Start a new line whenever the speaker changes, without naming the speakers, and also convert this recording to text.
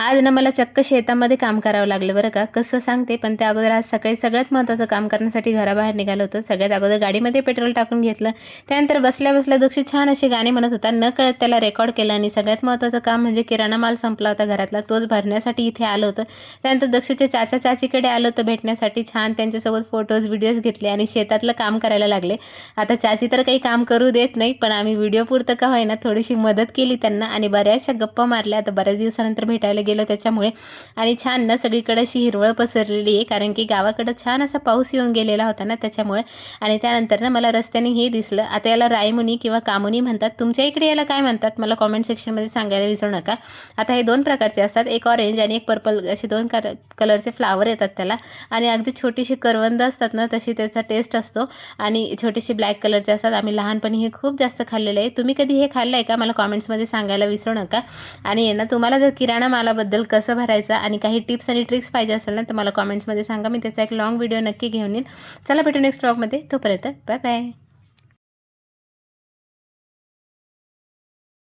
आज ना मला चक्क शेतामध्ये काम करावं लागलं बरं का. कसं सांगते, पण त्या अगोदर आज सकाळी सगळ्यात महत्त्वाचं काम करण्यासाठी घराबाहेर निघालो होतो. सगळ्यात अगोदर गाडीमध्ये पेट्रोल टाकून घेतलं. त्यानंतर बसल्या-बसल्या दक्षू छान अशी गाणी म्हणत होता. नकळत त्याला रेकॉर्ड केलं आणि सगळ्यात महत्त्वाचं काम म्हणजे किराणा माल संपला होता घरातला, तोच भरण्यासाठी इथे आलो होतो. त्यानंतर दक्षूच्या चाचा-चाचीकडे आलो होतो भेटण्यासाठी. छान त्यांच्यासोबत फोटोज, व्हिडिओज घेतले आणि शेतातलं काम करायला लागले. आता चाची तर काही काम करू देत नाही, पण आम्ही व्हिडिओपुरतं का होईना थोडीशी मदत केली त्यांना आणि बऱ्याचशा गप्पा मारल्या. आता बऱ्याच दिवसानंतर भेटायला गेलो त्याच्यामुळे. आणि छान ना सगळीकडे अशी हिरवळ पसरलेली आहे, कारण की गावाकडं छान असा पाऊस येऊन गेलेला होता ना त्याच्यामुळे. आणि त्यानंतर ना मला रस्त्याने हे दिसलं. आता याला रायमुनी किंवा कामुनी म्हणतात. तुमच्या इकडे याला काय म्हणतात मला कॉमेंट सेक्शनमध्ये सांगायला विसरू नका. आता हे दोन प्रकारचे असतात, एक ऑरेंज आणि एक पर्पल, असे दोन कलरचे फ्लावर येतात त्याला. आणि अगदी छोटीशी करवंद असतात ना तशी त्याचा टेस्ट असतो. आणि छोटीशी ब्लॅक कलरचे असतात. आम्ही लहानपणी हे खूप जास्त खाल्लेलं आहे. तुम्ही कधी हे खाल्लं आहे का मला कॉमेंट्समध्ये सांगायला विसरू नका. आणि ना तुम्हाला जर किराणा मालाबद्दल कसं भरायचं आणि काही टिप्स आणि ट्रिक्स पाहिजे असेल ना तर मला कॉमेंट्समध्ये सांगा. मी त्याचा एक लॉंग व्हिडिओ नक्की घेऊन येईन. चला भेटू नेक्स्ट व्लॉगमध्ये. तोपर्यंत बाय बाय.